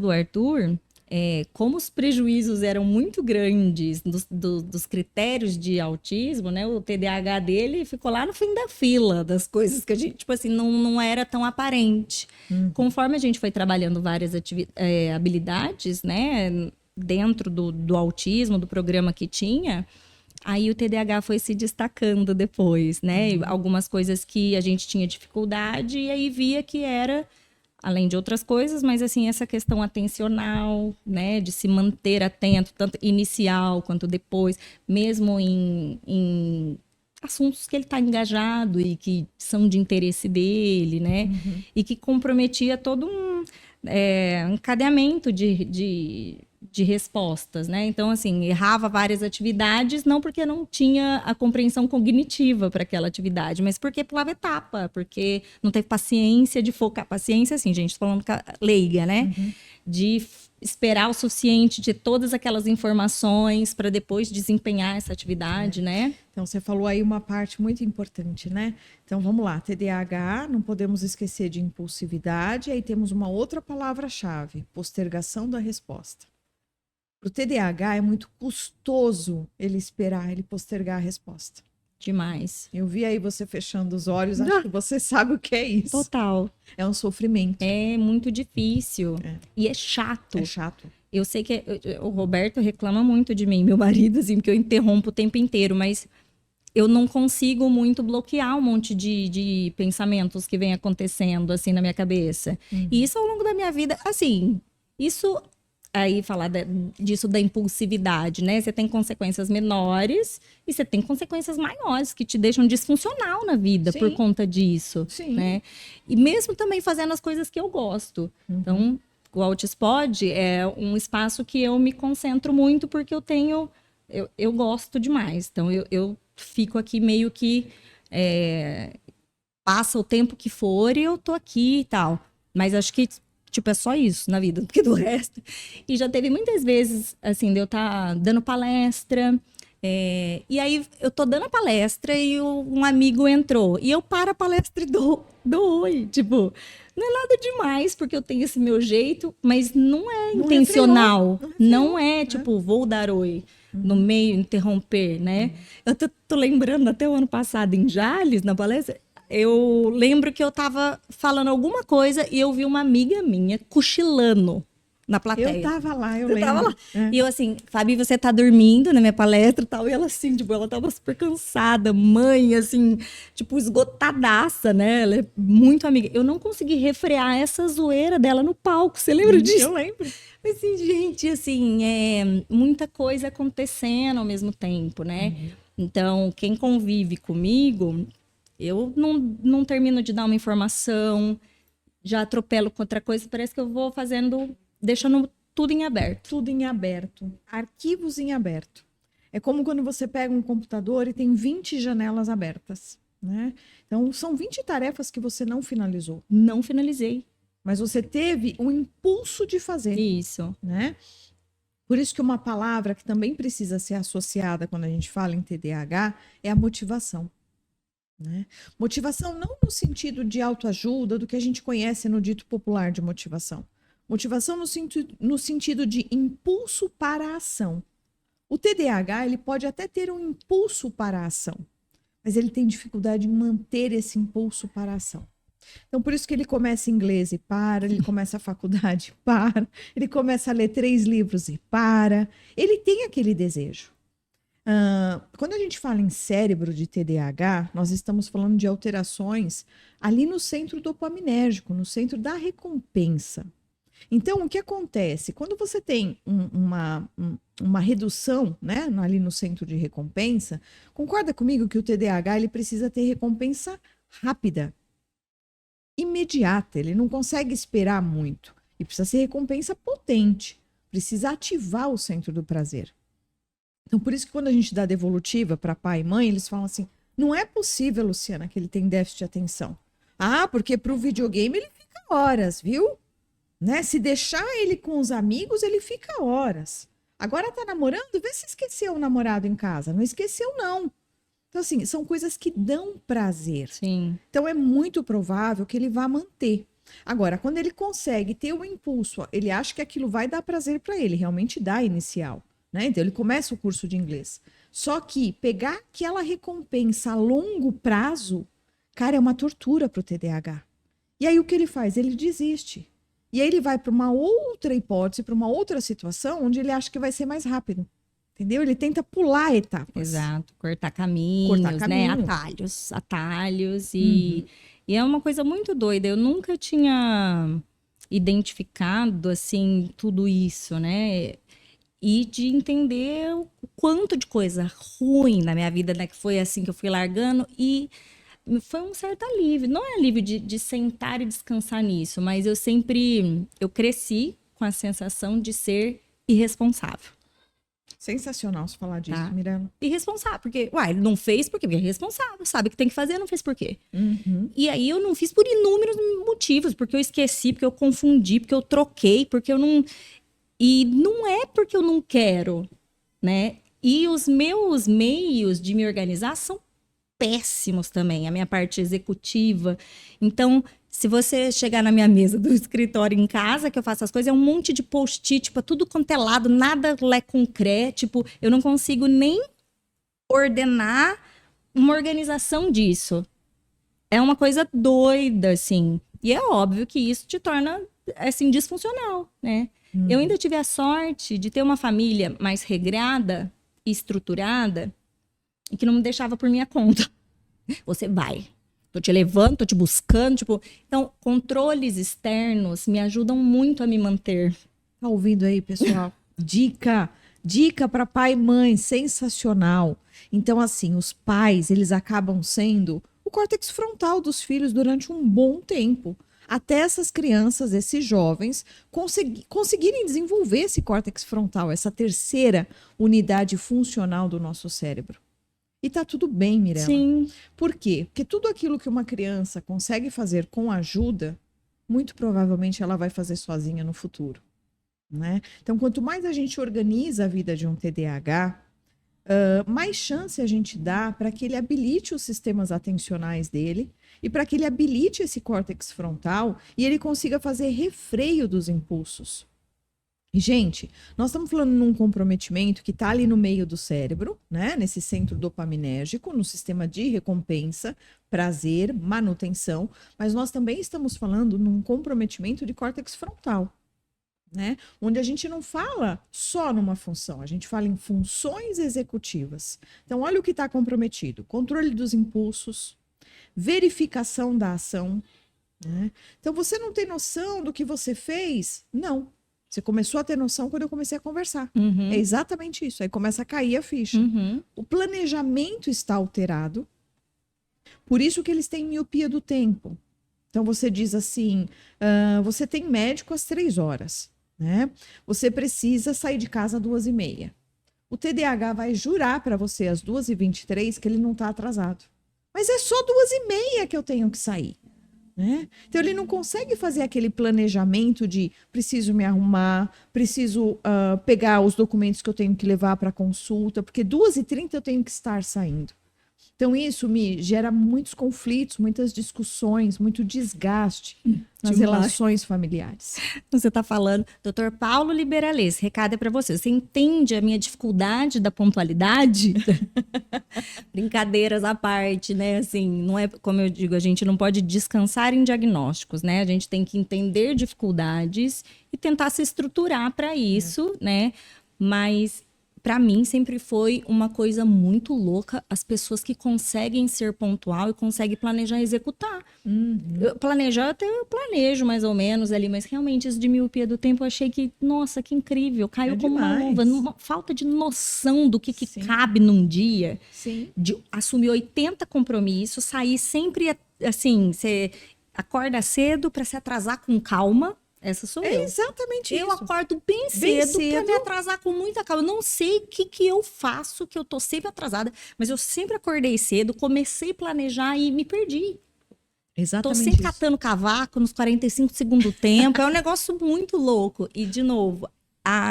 do Arthur, como os prejuízos eram muito grandes dos critérios de autismo, né? O TDAH dele ficou lá no fim da fila das coisas que a gente, tipo assim, não era tão aparente. Conforme a gente foi trabalhando várias habilidades, né? Dentro do autismo, do programa que tinha, aí o TDAH foi se destacando depois, né? Algumas coisas que a gente tinha dificuldade e aí via que era, além de outras coisas, mas assim, essa questão atencional, né? De se manter atento, tanto inicial quanto depois, mesmo em assuntos que ele está engajado e que são de interesse dele, né? E que comprometia todo um encadeamento de respostas, né? Então, assim, errava várias atividades, não porque não tinha a compreensão cognitiva para aquela atividade, mas porque pulava etapa, porque não teve paciência de focar. Paciência, assim, gente, tô falando leiga, né? De esperar o suficiente de todas aquelas informações para depois desempenhar essa atividade, né? Então, você falou aí uma parte muito importante, né? Então, vamos lá. TDAH, não podemos esquecer de impulsividade. Aí temos uma outra palavra-chave, postergação da resposta. Para o TDAH é muito custoso ele esperar, ele postergar a resposta. Demais. Eu vi aí você fechando os olhos, acho que você sabe o que é isso. Total. É um sofrimento. É muito difícil. E é chato. É chato. Eu sei que o Roberto reclama muito de mim, meu marido, assim, porque eu interrompo o tempo inteiro, mas eu não consigo muito bloquear um monte de pensamentos que vem acontecendo, assim, na minha cabeça. E isso ao longo da minha vida, assim, isso... Aí falar disso da impulsividade, né? Você tem consequências menores e você tem consequências maiores que te deixam disfuncional na vida por conta disso, né? E mesmo também fazendo as coisas que eu gosto. Então, o Altispod é um espaço que eu me concentro muito porque eu gosto demais. Então, eu fico aqui meio que passa o tempo que for e eu tô aqui e tal. Mas acho que tipo, é só isso na vida, porque do resto... E já teve muitas vezes, assim, de eu estar dando palestra, e aí eu tô dando a palestra e um amigo entrou. E eu paro a palestra e dou oi. Tipo, não é nada demais, porque eu tenho esse meu jeito, mas não é intencional. Não é, tipo, vou dar oi no meio, interromper, né? Eu tô lembrando até o ano passado, em Jales, na palestra... Eu lembro que eu tava falando alguma coisa e eu vi uma amiga minha cochilando na plateia. Eu tava lá, eu lembro. Tava lá. E eu assim, Fabi, você tá dormindo na minha palestra e tal? E ela assim, tipo, ela tava super cansada, mãe, assim, tipo, esgotadaça, né? Ela é muito amiga. Eu não consegui refrear essa zoeira dela no palco, você lembra disso? Eu lembro. Mas assim, gente, assim, muita coisa acontecendo ao mesmo tempo, né? Então, quem convive comigo... Eu não termino de dar uma informação, já atropelo com outra coisa, parece que eu vou deixando tudo em aberto. Tudo em aberto, arquivos em aberto. É como quando você pega um computador e tem 20 janelas abertas, né? Então, são 20 tarefas que você não finalizou. Não finalizei. Mas você teve o impulso de fazer. Isso. Né? Por isso que uma palavra que também precisa ser associada quando a gente fala em TDAH é a motivação. Né? Motivação não no sentido de autoajuda, do que a gente conhece no dito popular de motivação. Motivação no sentido de impulso para a ação. O TDAH ele pode até ter um impulso para a ação, mas ele tem dificuldade em manter esse impulso para a ação. Então, por isso que ele começa inglês e para, ele começa a faculdade e para, ele começa a ler 3 livros e para. Ele tem aquele desejo. Quando a gente fala em cérebro de TDAH, nós estamos falando de alterações ali no centro dopaminérgico, no centro da recompensa. Então, o que acontece? Quando você tem uma redução, né, ali no centro de recompensa, concorda comigo que o TDAH ele precisa ter recompensa rápida, imediata, ele não consegue esperar muito. E precisa ser recompensa potente, precisa ativar o centro do prazer. Então, por isso que quando a gente dá devolutiva para pai e mãe, eles falam assim, não é possível, Luciana, que ele tem déficit de atenção. Ah, porque para o videogame ele fica horas, viu? Né? Se deixar ele com os amigos, ele fica horas. Agora tá namorando? Vê se esqueceu o namorado em casa. Não esqueceu, não. Então, assim, são coisas que dão prazer. Sim. Então, é muito provável que ele vá manter. Agora, quando ele consegue ter o impulso, ele acha que aquilo vai dar prazer para ele, realmente dá inicial, né? Então ele começa o curso de inglês. Só que pegar aquela recompensa a longo prazo, cara, é uma tortura para o TDAH. E aí o que ele faz? Ele desiste. E aí ele vai para uma outra hipótese, para uma outra situação, onde ele acha que vai ser mais rápido. Entendeu? Ele tenta pular etapas. Exato, cortar caminhos, né? Atalhos. E é uma coisa muito doida. Eu nunca tinha identificado, assim, tudo isso, né? E de entender o quanto de coisa ruim na minha vida, né? Que foi assim que eu fui largando. E foi um certo alívio. Não é alívio de sentar e descansar nisso, mas eu cresci com a sensação de ser irresponsável. Sensacional você falar disso, Mirella. Irresponsável, porque, ele não fez porque é irresponsável, sabe que tem que fazer, não fez por quê? E aí eu não fiz por inúmeros motivos, porque eu esqueci, porque eu confundi, porque eu troquei, porque eu não... E não é porque eu não quero, né? E os meus meios de me organizar são péssimos também, a minha parte executiva. Então, se você chegar na minha mesa do escritório em casa, que eu faço as coisas, é um monte de post-it, tipo, tudo quanto é lado, nada é concreto, tipo, eu não consigo nem ordenar uma organização disso. É uma coisa doida, assim. E é óbvio que isso te torna, assim, disfuncional, né? Eu ainda tive a sorte de ter uma família mais regrada e estruturada e que não me deixava por minha conta. Você vai. Tô te levando, tô te buscando, tipo... Então, controles externos me ajudam muito a me manter. Tá ouvindo aí, pessoal? Dica para pai e mãe, sensacional. Então, assim, os pais, eles acabam sendo o córtex frontal dos filhos durante um bom tempo. Até essas crianças, esses jovens, conseguirem desenvolver esse córtex frontal, essa terceira unidade funcional do nosso cérebro. E tá tudo bem, Mirella. Sim. Por quê? Porque tudo aquilo que uma criança consegue fazer com ajuda, muito provavelmente ela vai fazer sozinha no futuro, né? Então, quanto mais a gente organiza a vida de um TDAH, mais chance a gente dá para que ele habilite os sistemas atencionais dele e para que ele habilite esse córtex frontal e ele consiga fazer refreio dos impulsos. E, gente, nós estamos falando num comprometimento que está ali no meio do cérebro, né? Nesse centro dopaminérgico, no sistema de recompensa, prazer, manutenção, mas nós também estamos falando num comprometimento de córtex frontal, né? Onde a gente não fala só numa função, a gente fala em funções executivas. Então, olha o que está comprometido: controle dos impulsos, verificação da ação, né? Então, você não tem noção do que você fez? Não. Você começou a ter noção quando eu comecei a conversar. É exatamente isso. Aí começa a cair a ficha. O planejamento está alterado. Por isso que eles têm miopia do tempo. Então você diz assim, você tem médico às 3 horas, né? Você precisa sair de casa às 2h30. O TDAH vai jurar para você às 2h23 que ele não está atrasado. Mas é só 2h30 que eu tenho que sair. Né? Então ele não consegue fazer aquele planejamento de preciso me arrumar, preciso pegar os documentos que eu tenho que levar para consulta, porque 2h30 eu tenho que estar saindo. Então isso me gera muitos conflitos, muitas discussões, muito desgaste nas relações familiares. Você está falando, Dr. Paulo Liberalês, recado é para você. Você entende a minha dificuldade da pontualidade? Brincadeiras à parte, né? Assim, não é, como eu digo, a gente não pode descansar em diagnósticos, né? A gente tem que entender dificuldades e tentar se estruturar para isso, né? Mas para mim sempre foi uma coisa muito louca as pessoas que conseguem ser pontual e conseguem planejar e executar. Planejar até eu planejo mais ou menos ali, mas realmente isso de miopia do tempo eu achei que, nossa, que incrível, caiu como uma luva, uma falta de noção do que cabe num dia. Sim. De assumir 80 compromissos, sair sempre assim, você acorda cedo para se atrasar com calma. Essa sou eu. É exatamente isso. Eu acordo bem cedo para me atrasar com muita calma. Eu não sei o que eu faço, que eu tô sempre atrasada, mas eu sempre acordei cedo, comecei a planejar e me perdi. Exatamente. Tô sempre catando cavaco nos 45 segundos do tempo. É um negócio muito louco. E, de novo,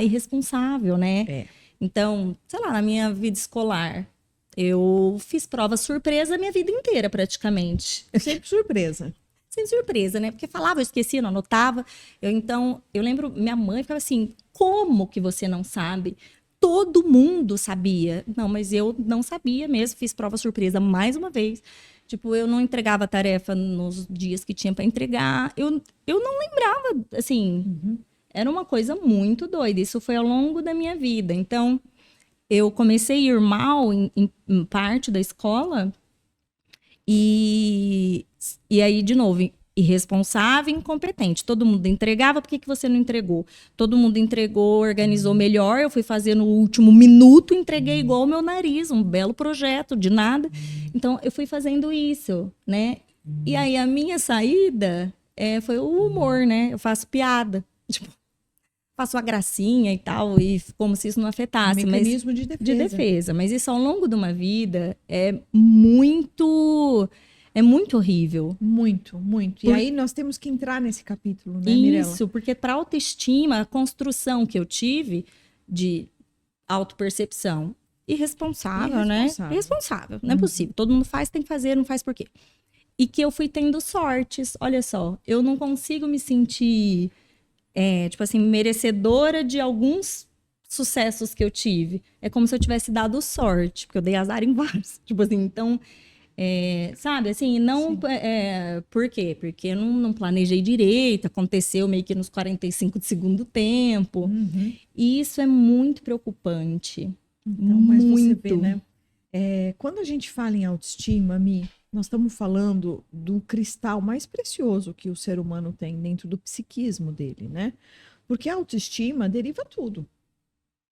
irresponsável, né? É. Então, sei lá, na minha vida escolar, eu fiz prova surpresa a minha vida inteira, praticamente. Sempre surpresa. sem surpresa, né? Porque falava, eu esquecia, não anotava. Então, eu lembro, minha mãe ficava assim, como que você não sabe? Todo mundo sabia. Não, mas eu não sabia mesmo, fiz prova surpresa mais uma vez. Tipo, eu não entregava a tarefa nos dias que tinha para entregar. Eu não lembrava, assim, era uma coisa muito doida. Isso foi ao longo da minha vida. Então, eu comecei a ir mal em parte da escola e, e aí, de novo, irresponsável e incompetente. Todo mundo entregava, por que você não entregou? Todo mundo entregou, organizou melhor, eu fui fazer no último minuto, entreguei igual o meu nariz, um belo projeto, de nada. Então, eu fui fazendo isso, né? E aí, a minha saída foi o humor, né? Eu faço piada, tipo, faço uma gracinha e tal, e como se isso não afetasse. Mecanismo de defesa. De defesa. Mas isso ao longo de uma vida é muito horrível. Muito, muito. E aí nós temos que entrar nesse capítulo, né, Mirella? Isso, porque para autoestima, a construção que eu tive de autopercepção irresponsável, né? Irresponsável. Não é possível. Todo mundo faz, tem que fazer, não faz por quê? E que eu fui tendo sortes. Olha só, eu não consigo me sentir tipo assim, merecedora de alguns sucessos que eu tive. É como se eu tivesse dado sorte, porque eu dei azar em vários. Tipo assim, então, sabe, assim, não. Por quê? Porque eu não planejei direito, aconteceu meio que nos 45 de segundo tempo. E isso é muito preocupante. Então, mas você vê, né? Quando a gente fala em autoestima, Mi, nós estamos falando do cristal mais precioso que o ser humano tem dentro do psiquismo dele, né? Porque a autoestima deriva tudo.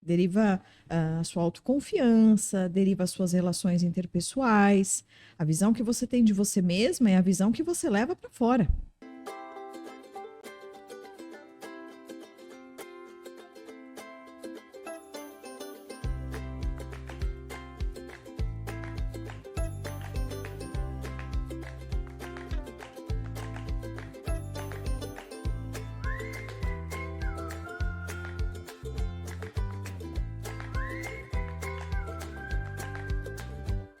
Deriva a sua autoconfiança, deriva as suas relações interpessoais. A visão que você tem de você mesma é a visão que você leva para fora.